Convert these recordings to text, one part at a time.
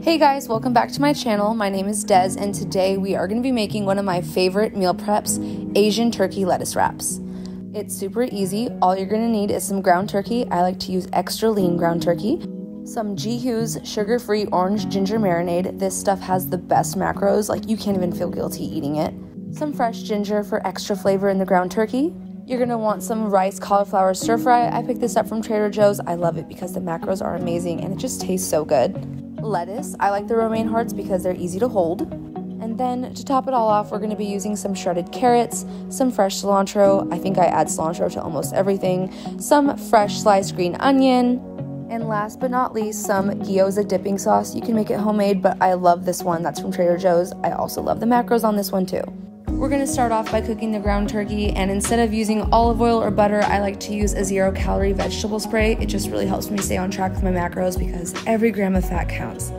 Hey guys, welcome back to my channel. My name is Des, and today we are going to be making one of my favorite meal preps, Asian turkey lettuce wraps. It's super easy. All you're going to need is some ground turkey. I like to use extra lean ground turkey. Some G.Hu's sugar-free orange ginger marinade. This stuff has the best macros, like you can't even feel guilty eating it. Some fresh ginger for extra flavor in the ground turkey. You're going to want some rice cauliflower stir fry. I picked this up from Trader Joe's. I love it because the macros are amazing and it just tastes so good. Lettuce. I like the romaine hearts because they're easy to hold. And then to top it all off, we're going to be using some shredded carrots, some fresh cilantro. I think I add cilantro to almost everything. Some fresh sliced green onion. And last but not least, some Gyoza dipping sauce. You can make it homemade, but I love this one. That's from Trader Joe's. I also love the macros on this one too. We're going to start off by cooking the ground turkey, and instead of using olive oil or butter, I like to use a 0-calorie vegetable spray. It just really helps me stay on track with my macros because every gram of fat counts.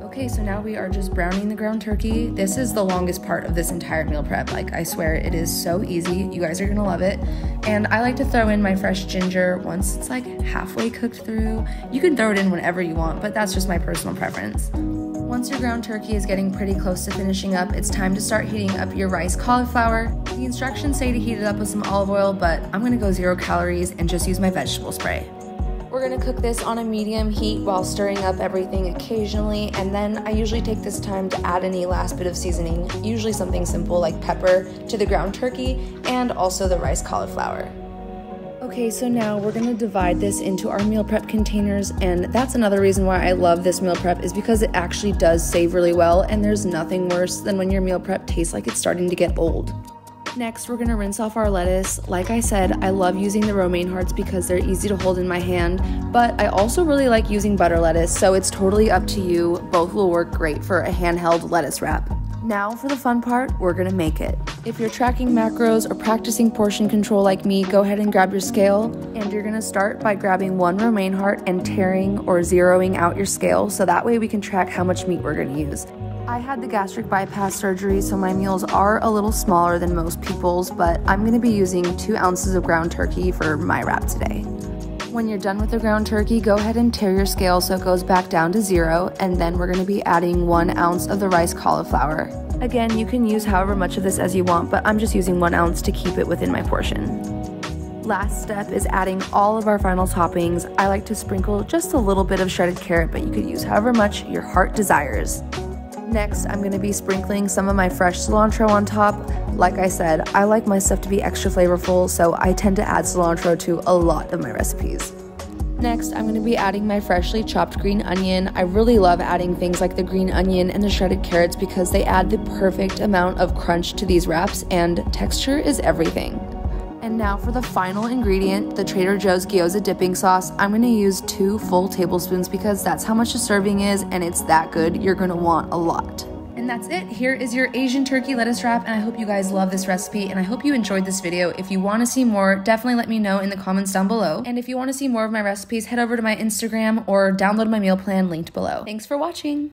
Okay, so now we are just browning the ground turkey. This is the longest part of this entire meal prep. Like, I swear it is so easy. You guys are gonna love it. And I like to throw in my fresh ginger once it's like halfway cooked through. You can throw it in whenever you want, but that's just my personal preference. Once your ground turkey is getting pretty close to finishing up, it's time to start heating up your rice cauliflower. The instructions say to heat it up with some olive oil, but I'm gonna go 0 calories and just use my vegetable spray. We're gonna cook this on a medium heat while stirring up everything occasionally, and then I usually take this time to add any last bit of seasoning, usually something simple like pepper, to the ground turkey and also the rice cauliflower. Okay, so now we're gonna divide this into our meal prep containers, and that's another reason why I love this meal prep is because it actually does save really well, and there's nothing worse than when your meal prep tastes like it's starting to get old. Next, we're gonna rinse off our lettuce. Like I said, I love using the romaine hearts because they're easy to hold in my hand, but I also really like using butter lettuce, so it's totally up to you. Both will work great for a handheld lettuce wrap. Now for the fun part, we're gonna make it. If you're tracking macros or practicing portion control like me, go ahead and grab your scale, and you're gonna start by grabbing one romaine heart and tearing or zeroing out your scale, so that way we can track how much meat we're gonna use. I had the gastric bypass surgery, so my meals are a little smaller than most people's, but I'm gonna be using 2 ounces of ground turkey for my wrap today. When you're done with the ground turkey, go ahead and tear your scale so it goes back down to 0, and then we're gonna be adding 1 ounce of the rice cauliflower. Again, you can use however much of this as you want, but I'm just using 1 ounce to keep it within my portion. Last step is adding all of our final toppings. I like to sprinkle just a little bit of shredded carrot, but you could use however much your heart desires. Next, I'm going to be sprinkling some of my fresh cilantro on top. Like I said, I like my stuff to be extra flavorful, so I tend to add cilantro to a lot of my recipes. Next, I'm going to be adding my freshly chopped green onion. I really love adding things like the green onion and the shredded carrots because they add the perfect amount of crunch to these wraps, and texture is everything. And now for the final ingredient, the Trader Joe's Gyoza dipping sauce. I'm gonna use 2 full tablespoons because that's how much the serving is, and it's that good, you're gonna want a lot. And that's it. Here is your Asian turkey lettuce wrap, and I hope you guys love this recipe, and I hope you enjoyed this video. If you wanna see more, definitely let me know in the comments down below. And if you wanna see more of my recipes, head over to my Instagram or download my meal plan linked below. Thanks for watching.